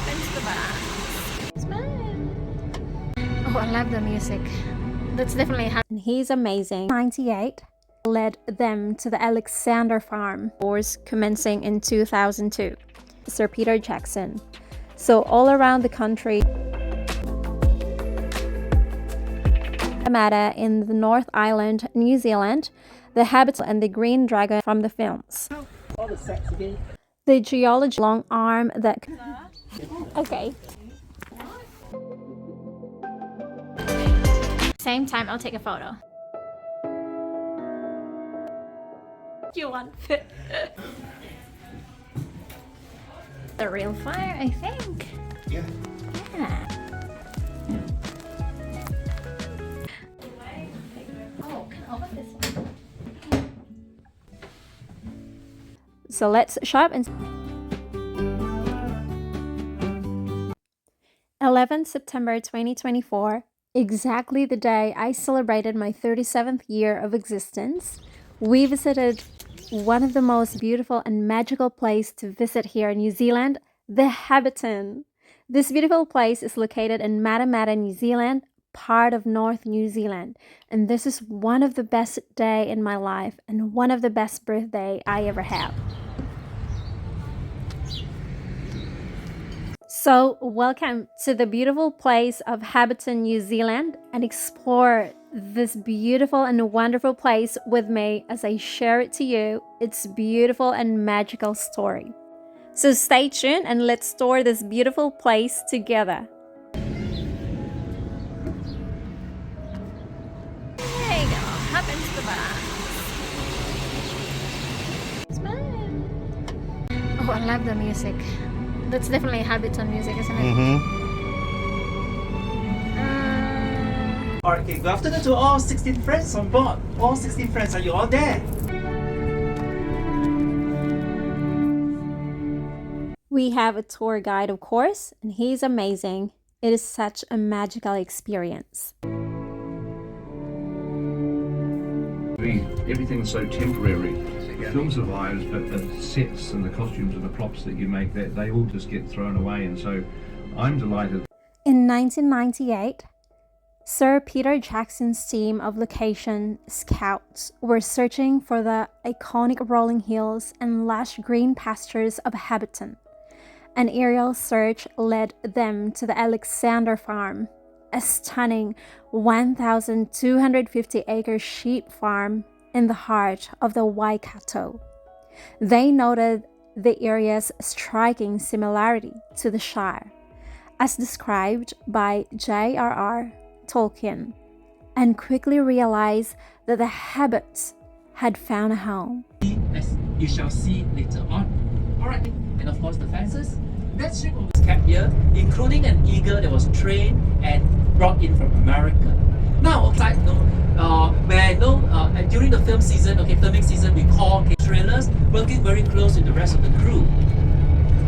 happens to the bus? Oh, I love the music. That's definitely and he's amazing. 98 led them to the Alexander Farm, wars commencing in 2002. Sir Peter Jackson. So all around the country, Matter in the North Island, New Zealand, the Hobbiton and the Green Dragon from the films. The geology long arm that okay. same time. I'll take a photo. You want the real fire, I think. Yeah. Yeah. Oh, can I open this one? So let's shop and 11th September 2024, exactly the day I celebrated my 37th year of existence, we visited one of the most beautiful and magical places to visit here in New Zealand, the Hobbiton. This beautiful place is located in Matamata, New Zealand, part of North New Zealand, and this is one of the best days in my life and one of the best birthday I ever had. So welcome to the beautiful place of Hobbiton, New Zealand, and explore this beautiful and wonderful place with me as I share it to you, its beautiful and magical story. So stay tuned and let's tour this beautiful place together. There you go. Happens to the bus. Oh, I love the music. That's definitely Hobbiton music, isn't it? Alright, okay, good afternoon to all 16 friends on board. All 16 friends, are you all there? We have a tour guide, of course, and he's amazing. It is such a magical experience. Everything's so temporary. Film survives, but the sets and the costumes and the props that you make, they all just get thrown away, and so I'm delighted. In 1998, Sir Peter Jackson's team of location scouts were searching for the iconic rolling hills and lush green pastures of Hobbiton. An aerial search led them to the Alexander Farm, a stunning 1,250-acre sheep farm in the heart of the Waikato. They noted the area's striking similarity to the Shire, as described by J.R.R. Tolkien, and quickly realized that the Hobbits had found a home. As you shall see later on. Alright, and of course the fences. That ship was kept here, including an eagle that was trained and brought in from America. Now, side note, during the filming season, we call trailers working very close with the rest of the crew.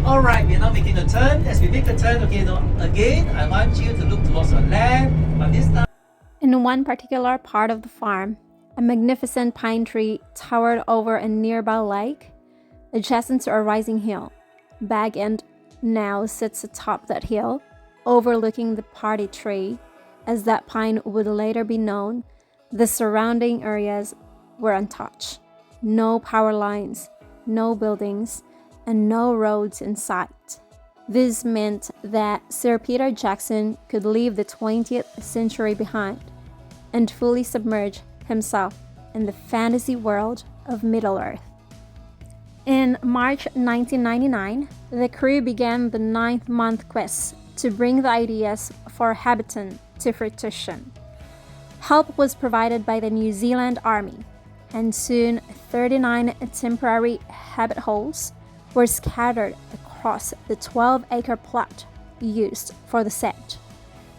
Alright, we are now making a turn. As we make the turn, again, I want you to look towards the left, but this time. In one particular part of the farm, a magnificent pine tree towered over a nearby lake, adjacent to a rising hill. Bag End now sits atop that hill, overlooking the party tree. As that pine would later be known, the surrounding areas were untouched. No power lines, no buildings, and no roads in sight. This meant that Sir Peter Jackson could leave the 20th century behind and fully submerge himself in the fantasy world of Middle-earth. In March 1999, the crew began the 9-month quest to bring the ideas for Hobbiton to fruition. Help was provided by the New Zealand Army, and soon 39 temporary Hobbit holes were scattered across the 12-acre plot used for the set.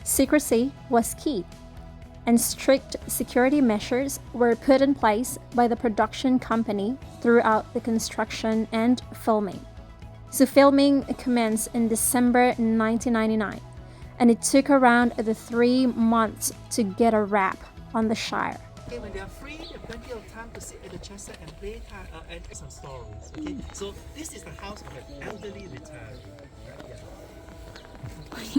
Secrecy was key, and strict security measures were put in place by the production company throughout the construction and filming. So filming commenced in December 1999, and it took around 3 months to get a wrap on the Shire. Okay, when they are free, they have plenty of time to sit at the chess set and play and some stories. Okay, so this is the house of an elderly retiree. Yeah. Yes,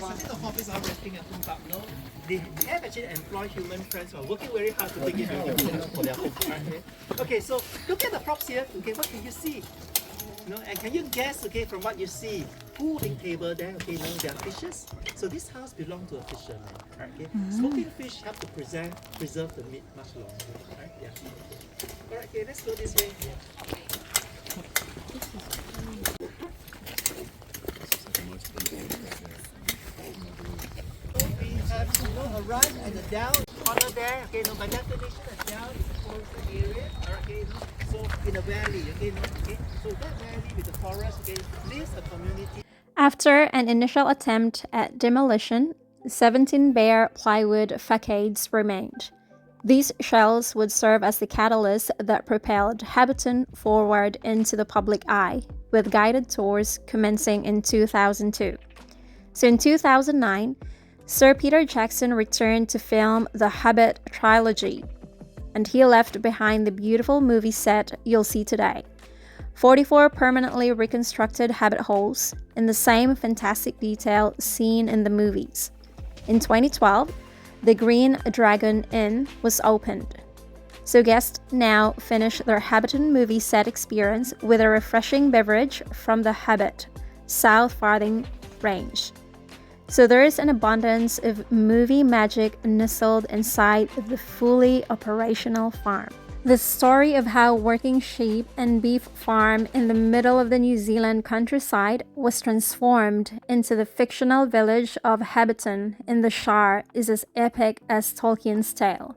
I think the hobbies are resting at home, but no, they have actually employed human friends who are working very hard to make it for their home. Okay, so look at the props here. Okay, what can you see? And can you guess? Okay, from what you see, who in table there? Okay, there are fishes. So this house belongs to a fisherman. Okay, smoking fish help to preserve the meat much longer. Right? Yeah. Okay. All right. Okay, let's go this way. We have arrived at the down corner there. Okay, by definition, a down is forest area. Okay, so in a valley. Okay, so that valley with the forest, okay, lives a community. After an initial attempt at demolition, 17 bare plywood facades remained. These shells would serve as the catalyst that propelled Hobbiton forward into the public eye, with guided tours commencing in 2002. So in 2009, Sir Peter Jackson returned to film the Hobbit trilogy, and he left behind the beautiful movie set you'll see today. 44 permanently reconstructed Hobbit holes in the same fantastic detail seen in the movies. In 2012, the Green Dragon Inn was opened. So guests now finish their Hobbiton movie set experience with a refreshing beverage from the Hobbit South Farthing range. So there is an abundance of movie magic nestled inside the fully operational farm. The story of how working sheep and beef farm in the middle of the New Zealand countryside was transformed into the fictional village of Hobbiton in the Shire is as epic as Tolkien's tale.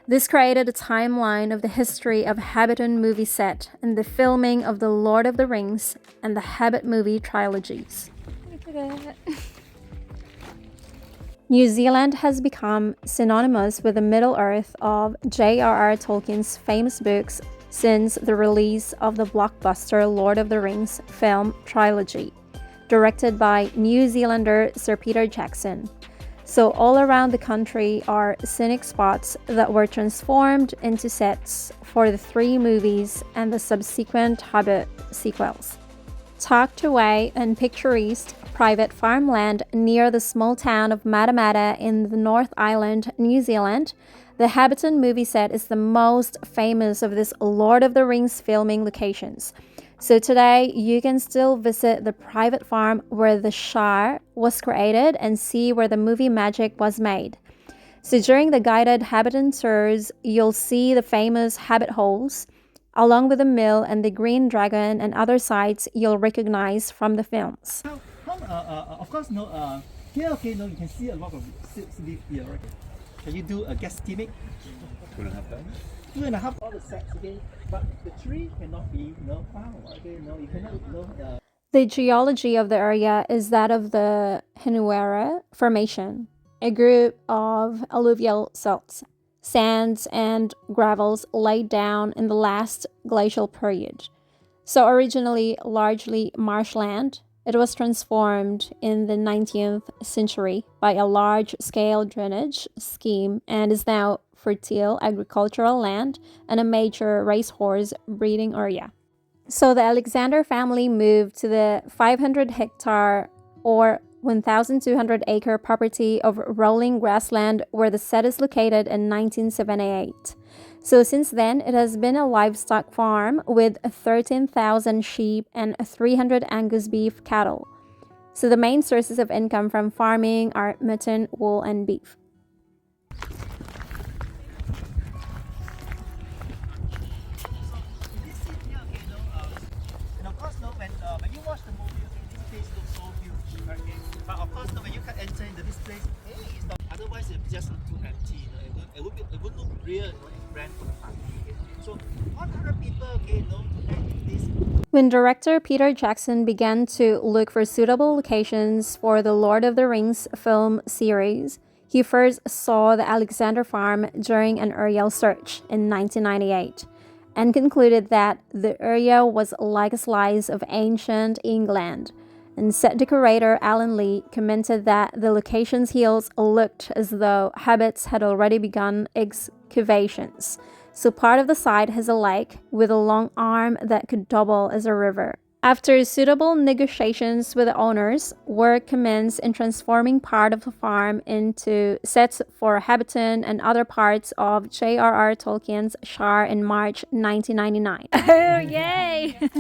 This created a timeline of the history of Hobbiton movie set and the filming of The Lord of the Rings and the Hobbit movie trilogies. Look at that. New Zealand has become synonymous with the Middle-earth of J.R.R. Tolkien's famous books since the release of the blockbuster Lord of the Rings film trilogy, directed by New Zealander Sir Peter Jackson. So all around the country are scenic spots that were transformed into sets for the 3 movies and the subsequent Hobbit sequels. Tucked away in picturesque private farmland near the small town of Matamata in the North Island, New Zealand, the Hobbiton movie set is the most famous of this Lord of the Rings filming locations. So today, you can still visit the private farm where the Shire was created and see where the movie magic was made. So during the guided Hobbiton tours, you'll see the famous Hobbit holes, along with the mill and the Green Dragon and other sites you'll recognize from the films. Of course, here, okay, you can see a lot of silks leaf here. Okay. Can you do a guesstimate? 2.5 times. 2.5 all the sets, okay. But the tree cannot be found. Okay, you cannot The geology of the area is that of the Henuera Formation, a group of alluvial silts, sands and gravels laid down in the last glacial period. So originally largely marshland, it was transformed in the 19th century by a large-scale drainage scheme and is now fertile agricultural land and a major racehorse breeding area. So the Alexander family moved to the 500-hectare or 1,200-acre property of rolling grassland where the set is located in 1978. So since then, it has been a livestock farm with 13,000 sheep and 300 Angus beef cattle. So the main sources of income from farming are mutton, wool, and beef. And of course, when you watch the movie, this place looks so huge. Okay? But of course, when you can enter into this place, it's not. Otherwise, it just look too empty. It would look real and brand for the family. Okay? So 100 people, to act in this. When director Peter Jackson began to look for suitable locations for the Lord of the Rings film series, he first saw the Alexander farm during an aerial search in 1998 and concluded that the area was like a slice of ancient England. And set decorator Alan Lee commented that the location's hills looked as though hobbits had already begun excavations. So part of the site has a lake with a long arm that could double as a river. After suitable negotiations with the owners, work commenced in transforming part of the farm into sets for Hobbiton and other parts of J.R.R. Tolkien's Shire in March 1999. Oh, yay! Now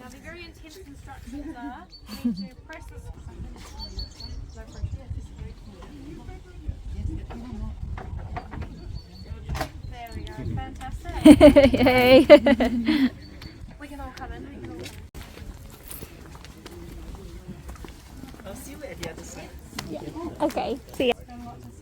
the very intense instructions are you need to press this. There we go. Fantastic. Yay! We can all come in. We can all... I'll see you at the other side. Okay, see ya. And what to see.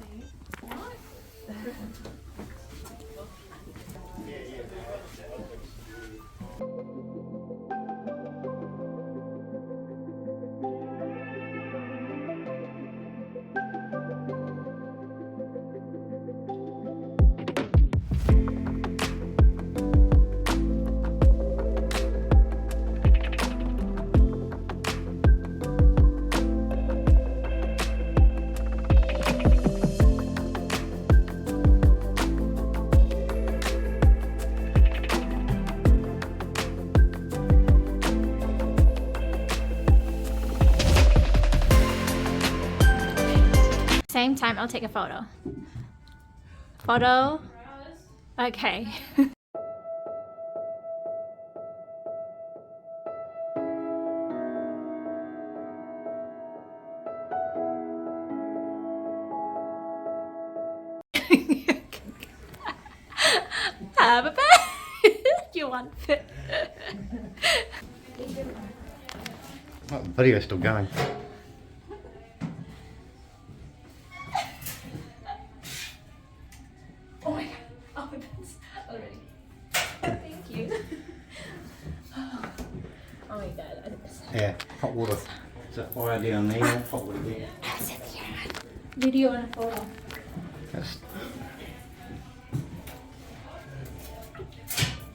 Same time, I'll take a photo. Photo? Okay. Have a bit. You want it? Oh, the video's still going. Oh my god. Oh, that's already. Thank you. Oh my god. Yeah, hot water. Is that fire down there? Hot water there. Video and a photo. That's,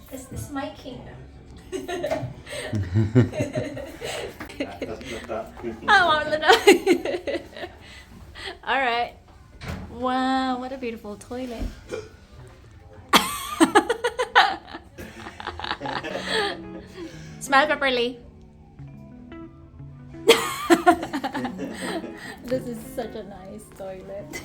This is my kingdom. that's not that. Oh, I'm little. All right. Wow, what a beautiful toilet. Smell properly. This is such a nice toilet.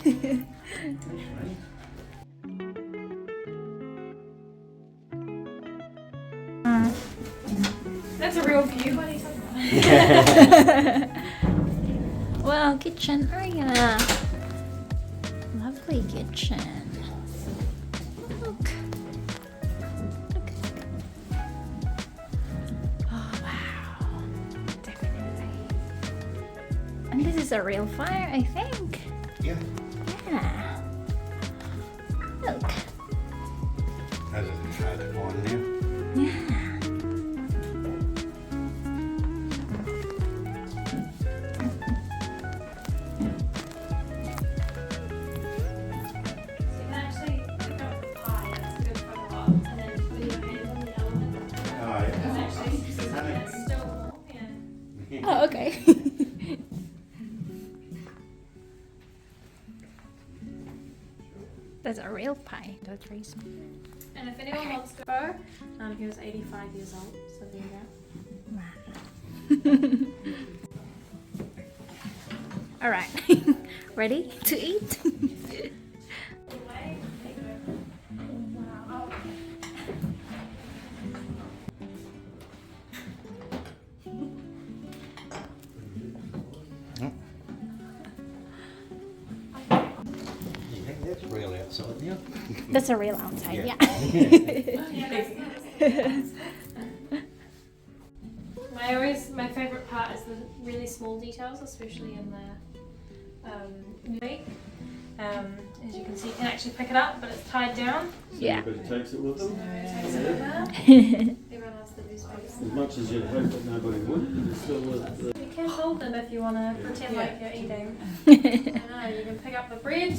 That's a real view. What are you talking about? Wow, kitchen area. Lovely kitchen. Look. Look. Oh, wow. Definitely. And this is a real fire, I think. Yeah. Yeah. Look. There's a trailer on there. Yeah. You can actually pick up the pie. That's a good photo op. And then put your hand on the element. Oh, yeah. Actually, it's still warm. Yeah. Oh, okay. That's a real pie. That's reason. And if anyone wants to go, he was 85 years old, so there you go. All right. Ready to eat? You think that's real outside there? That's a real outside, yeah. My favourite part is the really small details, especially in the music. As you can see, you can actually pick it up, but it's tied down. Yeah. Everybody takes it with them. Takes it with her. Everyone loves the newspapers. As much as you'd hope that nobody would, it's still You can hold them if you want to pretend like you're eating. I know, you can pick up the bread,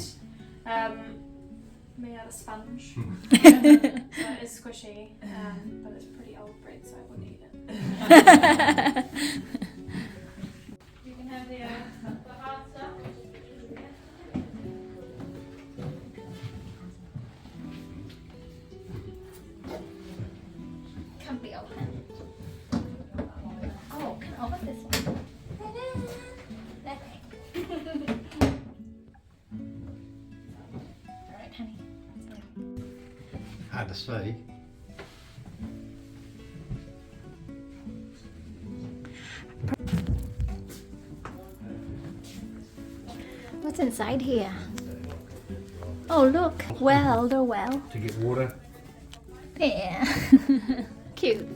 made out of sponge. So it is squishy, but it's pretty old bread, so I wouldn't eat it. You can have the hard stuff, which is the sugar. Can't be open. see. What's inside here? Oh look, well, the well. To get water. Yeah. Cute.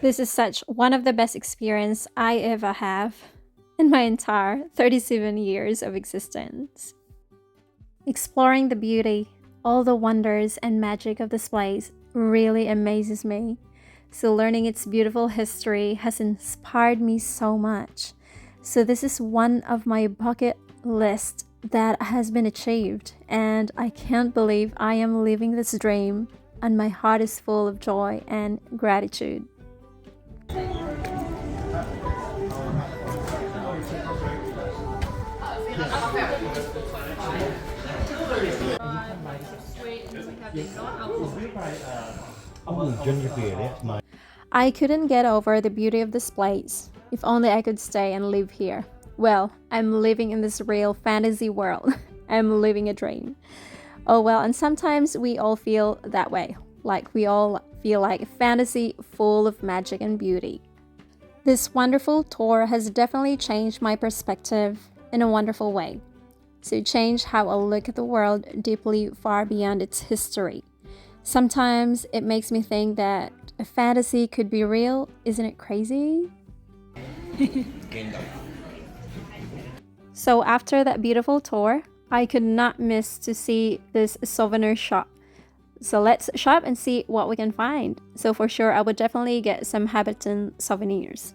This is such one of the best experience I ever have in my entire 37 years of existence. Exploring the beauty, all the wonders and magic of this place really amazes me. So learning its beautiful history has inspired me so much. So this is one of my bucket list that has been achieved, and I can't believe I am living this dream, and my heart is full of joy and gratitude. Ginger beer, that's my. I couldn't get over the beauty of this place. If only I could stay and live here. Well, I'm living in this real fantasy world. I'm living a dream. Oh well, and sometimes we all feel that way. Like we all feel like a fantasy full of magic and beauty. This wonderful tour has definitely changed my perspective in a wonderful way. So change how I look at the world deeply far beyond its history. Sometimes it makes me think that a fantasy could be real. Isn't it crazy? So after that beautiful tour, I could not miss to see this souvenir shop. So let's shop and see what we can find. So for sure, I would definitely get some Hobbiton souvenirs.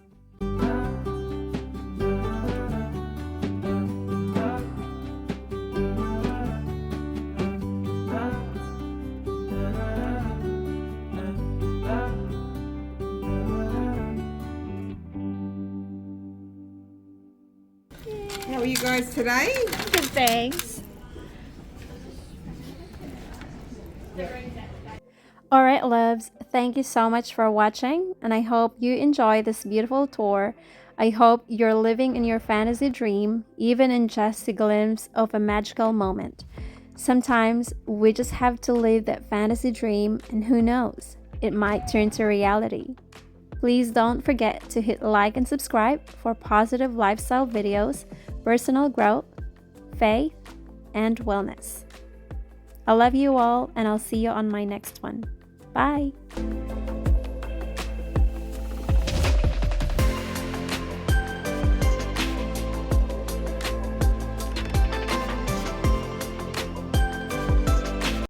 How are you guys today? Good, thanks. Alright loves, thank you so much for watching, and I hope you enjoy this beautiful tour. I hope you're living in your fantasy dream, even in just a glimpse of a magical moment. Sometimes we just have to live that fantasy dream, and who knows, it might turn to reality. Please don't forget to hit like and subscribe for positive lifestyle videos, personal growth, faith, and wellness. I love you all, and I'll see you on my next one. Bye!